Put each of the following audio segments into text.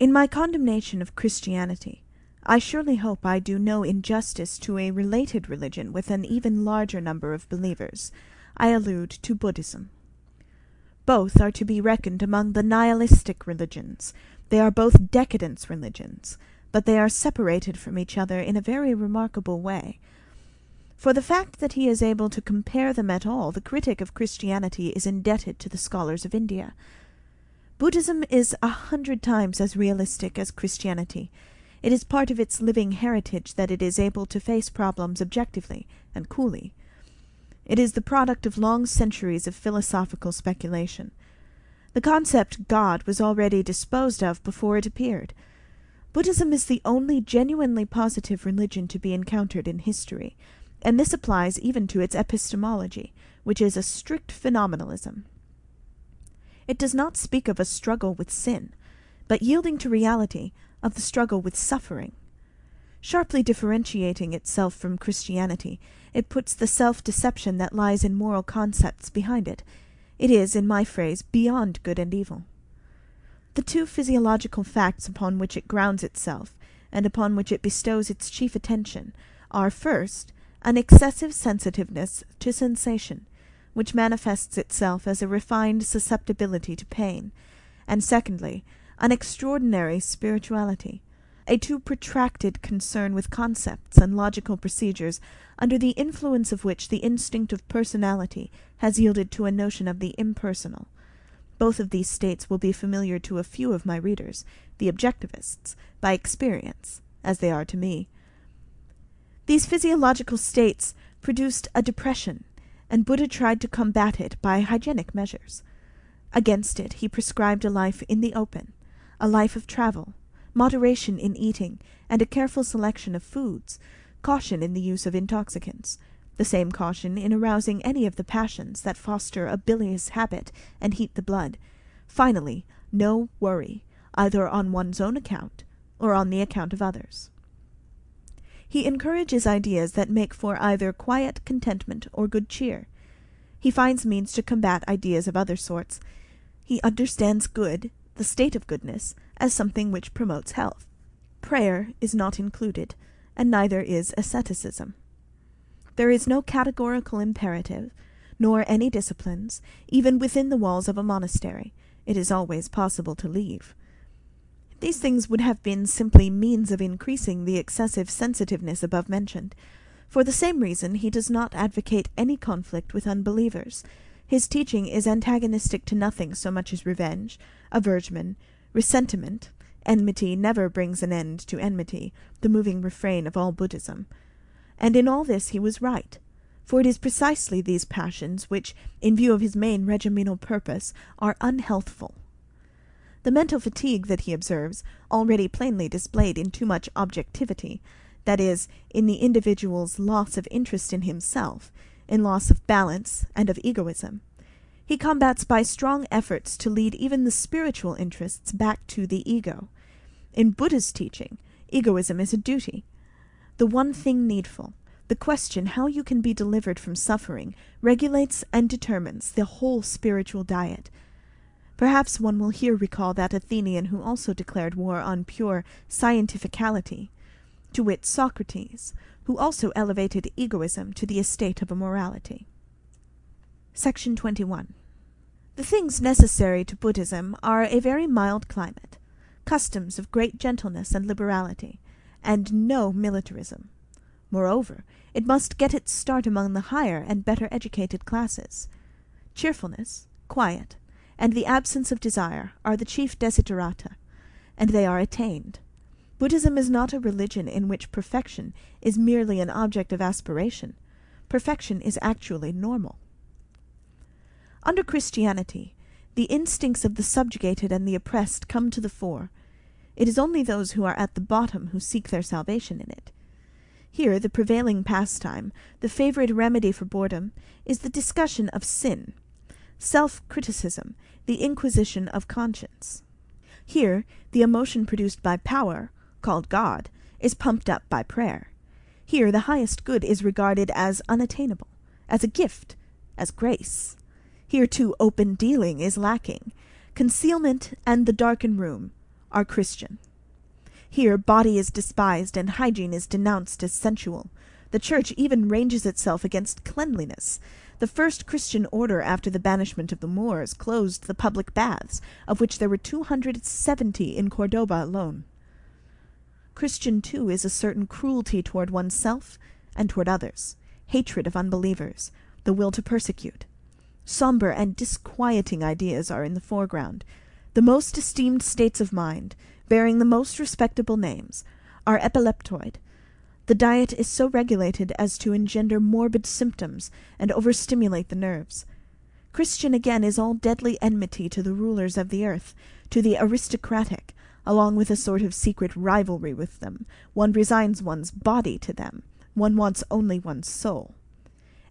In my condemnation of Christianity, I surely hope I do no injustice to a related religion with an even larger number of believers. I allude to Buddhism. Both are to be reckoned among the nihilistic religions. They are both decadence religions, but they are separated from each other in a very remarkable way. For the fact that he is able to compare them at all, the critic of Christianity is indebted to the scholars of India. Buddhism is 100 times as realistic as Christianity. It is part of its living heritage that it is able to face problems objectively and coolly. It is the product of long centuries of philosophical speculation. The concept God was already disposed of before it appeared. Buddhism is the only genuinely positive religion to be encountered in history, and this applies even to its epistemology, which is a strict phenomenalism. It does not speak of a struggle with sin, but yielding to reality, of the struggle with suffering. Sharply differentiating itself from Christianity, it puts the self-deception that lies in moral concepts behind it. It is, in my phrase, beyond good and evil. The two physiological facts upon which it grounds itself, and upon which it bestows its chief attention, are, first, an excessive sensitiveness to sensation, which manifests itself as a refined susceptibility to pain, and secondly, an extraordinary spirituality, a too protracted concern with concepts and logical procedures, under the influence of which the instinct of personality has yielded to a notion of the impersonal. Both of these states will be familiar to a few of my readers, the objectivists, by experience, as they are to me. These physiological states produced a depression, and Buddha tried to combat it by hygienic measures. Against it he prescribed a life in the open, a life of travel, moderation in eating, and a careful selection of foods, caution in the use of intoxicants, the same caution in arousing any of the passions that foster a bilious habit and heat the blood. Finally, no worry, either on one's own account or on the account of others. He encourages ideas that make for either quiet contentment or good cheer. He finds means to combat ideas of other sorts. He understands good, the state of goodness, as something which promotes health. Prayer is not included, and neither is asceticism. There is no categorical imperative, nor any disciplines, even within the walls of a monastery. It is always possible to leave. These things would have been simply means of increasing the excessive sensitiveness above mentioned. For the same reason he does not advocate any conflict with unbelievers. His teaching is antagonistic to nothing so much as revenge, aversion, resentment. Enmity never brings an end to enmity, the moving refrain of all Buddhism. And in all this he was right, for it is precisely these passions which, in view of his main regimental purpose, are unhealthful. The mental fatigue that he observes, already plainly displayed in too much objectivity, that is, in the individual's loss of interest in himself, in loss of balance and of egoism, he combats by strong efforts to lead even the spiritual interests back to the ego. In Buddha's teaching, egoism is a duty. The one thing needful, the question how you can be delivered from suffering, regulates and determines the whole spiritual diet. Perhaps one will here recall that Athenian who also declared war on pure scientificality, to wit Socrates, who also elevated egoism to the estate of a morality. Section 21. The things necessary to Buddhism are a very mild climate, customs of great gentleness and liberality, and no militarism. Moreover, it must get its start among the higher and better educated classes. Cheerfulness, quiet, and the absence of desire are the chief desiderata, and they are attained. Buddhism is not a religion in which perfection is merely an object of aspiration. Perfection is actually normal. Under Christianity, the instincts of the subjugated and the oppressed come to the fore. It is only those who are at the bottom who seek their salvation in it. Here the prevailing pastime, the favorite remedy for boredom, is the discussion of sin, self-criticism, the inquisition of conscience. Here the emotion produced by power, called God, is pumped up by prayer. Here the highest good is regarded as unattainable, as a gift, as grace. Here, too, open dealing is lacking. Concealment and the darkened room, are Christian. Here body is despised and hygiene is denounced as sensual. The Church even ranges itself against cleanliness. The first Christian order after the banishment of the Moors closed the public baths, of which there were 270 in Cordoba alone. Christian, too, is a certain cruelty toward oneself and toward others, hatred of unbelievers, the will to persecute. Sombre and disquieting ideas are in the foreground. The most esteemed states of mind, bearing the most respectable names, are epileptoid. The diet is so regulated as to engender morbid symptoms and overstimulate the nerves. Christian, again, is all deadly enmity to the rulers of the earth, to the aristocratic, along with a sort of secret rivalry with them. One resigns one's body to them. One wants only one's soul.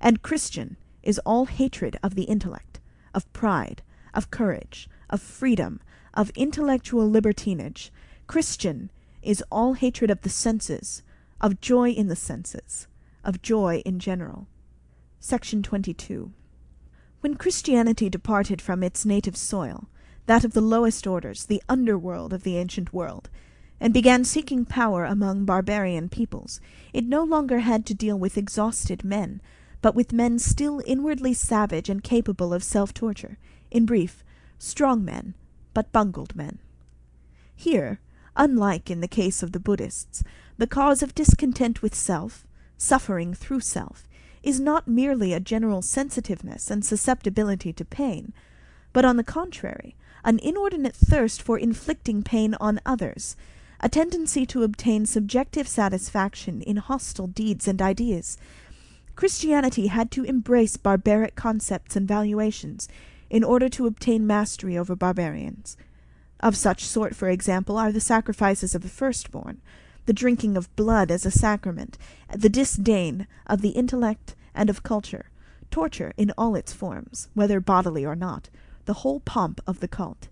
And Christian is all hatred of the intellect, of pride, of courage, of freedom, of intellectual libertinage. Christian is all hatred of the senses, of joy in the senses, of joy in general. Section 22. When Christianity departed from its native soil, that of the lowest orders, the underworld of the ancient world, and began seeking power among barbarian peoples, it no longer had to deal with exhausted men, but with men still inwardly savage and capable of self-torture. In brief, strong men, but bungled men. Here, unlike in the case of the Buddhists, the cause of discontent with self, suffering through self, is not merely a general sensitiveness and susceptibility to pain, but on the contrary, an inordinate thirst for inflicting pain on others, a tendency to obtain subjective satisfaction in hostile deeds and ideas. Christianity had to embrace barbaric concepts and valuations in order to obtain mastery over barbarians. Of such sort, for example, are the sacrifices of the firstborn, the drinking of blood as a sacrament, the disdain of the intellect and of culture, torture in all its forms, whether bodily or not, the whole pomp of the cult.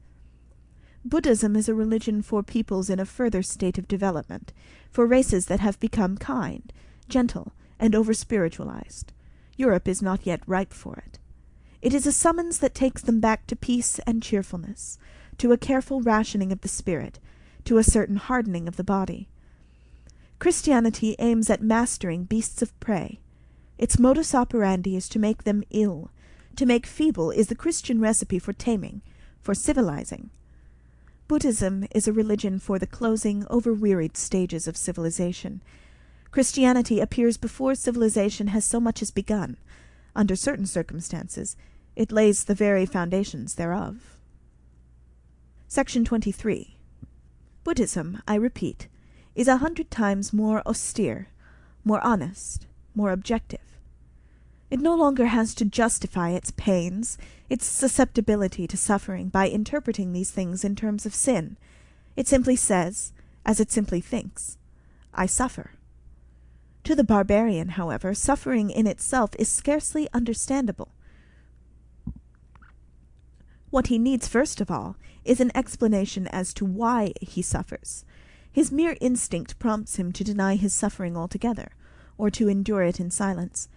Buddhism is a religion for peoples in a further state of development, for races that have become kind, gentle, and over-spiritualized. Europe is not yet ripe for it. It is a summons that takes them back to peace and cheerfulness, to a careful rationing of the spirit, to a certain hardening of the body. Christianity aims at mastering beasts of prey. Its modus operandi is to make them ill. To make feeble is the Christian recipe for taming, for civilizing. Buddhism is a religion for the closing, over-wearied stages of civilization. Christianity appears before civilization has so much as begun. Under certain circumstances, it lays the very foundations thereof. Section 23. Buddhism, I repeat, is 100 times more austere, more honest, more objective. It no longer has to justify its pains, its susceptibility to suffering by interpreting these things in terms of sin. It simply says, as it simply thinks, I suffer. To the barbarian, however, suffering in itself is scarcely understandable. What he needs first of all is an explanation as to why he suffers. His mere instinct prompts him to deny his suffering altogether, or to endure it in silence.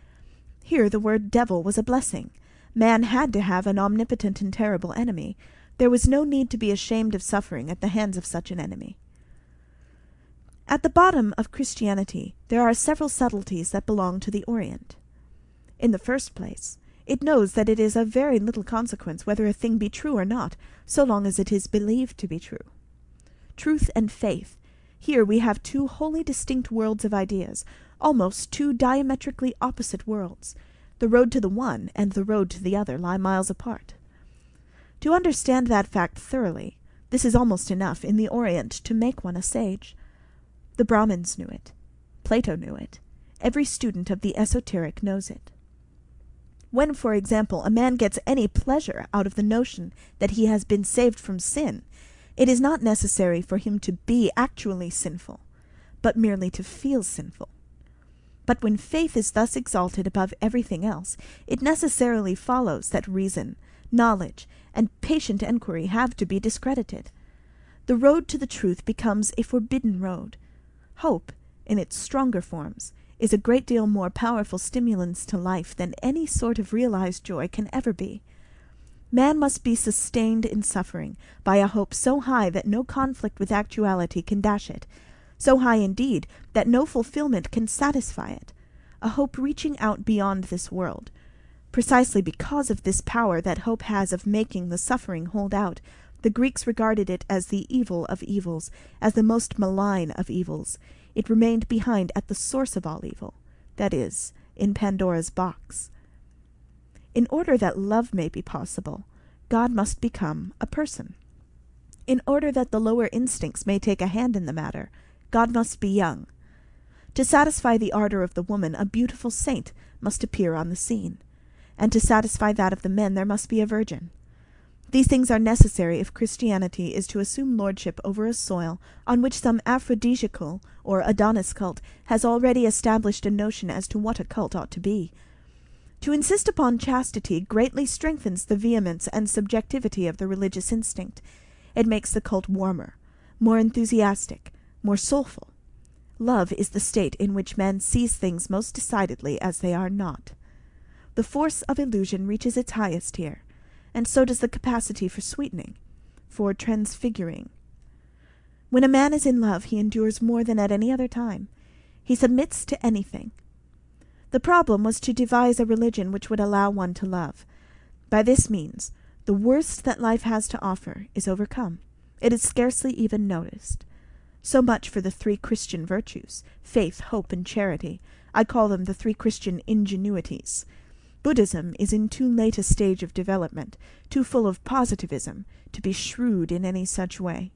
Here the word devil was a blessing. Man had to have an omnipotent and terrible enemy. There was no need to be ashamed of suffering at the hands of such an enemy. At the bottom of Christianity there are several subtleties that belong to the Orient. In the first place, it knows that it is of very little consequence whether a thing be true or not, so long as it is believed to be true. Truth and faith. Here we have two wholly distinct worlds of ideas, almost two diametrically opposite worlds. The road to the one and the road to the other lie miles apart. To understand that fact thoroughly, this is almost enough in the Orient to make one a sage. The Brahmins knew it. Plato knew it. Every student of the esoteric knows it. When, for example, a man gets any pleasure out of the notion that he has been saved from sin, it is not necessary for him to be actually sinful, but merely to feel sinful. But when faith is thus exalted above everything else, it necessarily follows that reason, knowledge, and patient enquiry have to be discredited. The road to the truth becomes a forbidden road. Hope, in its stronger forms, is a great deal more powerful stimulants to life than any sort of realized joy can ever be. Man must be sustained in suffering by a hope so high that no conflict with actuality can dash it, so high indeed that no fulfillment can satisfy it, a hope reaching out beyond this world. Precisely because of this power that hope has of making the suffering hold out, the Greeks regarded it as the evil of evils, as the most malign of evils. It remained behind at the source of all evil, that is, in Pandora's box. In order that love may be possible, God must become a person. In order that the lower instincts may take a hand in the matter, God must be young. To satisfy the ardor of the woman, a beautiful saint must appear on the scene, and to satisfy that of the men there must be a virgin. These things are necessary if Christianity is to assume lordship over a soil on which some aphrodisiacal or Adonis cult has already established a notion as to what a cult ought to be. To insist upon chastity greatly strengthens the vehemence and subjectivity of the religious instinct. It makes the cult warmer, more enthusiastic, more soulful. Love is the state in which man sees things most decidedly as they are not. The force of illusion reaches its highest here, and so does the capacity for sweetening, for transfiguring. When a man is in love, he endures more than at any other time. He submits to anything. The problem was to devise a religion which would allow one to love. By this means, the worst that life has to offer is overcome. It is scarcely even noticed. So much for the 3 Christian virtues, faith, hope, and charity. I call them the 3 Christian ingenuities. Buddhism is in too late a stage of development, too full of positivism, to be shrewd in any such way.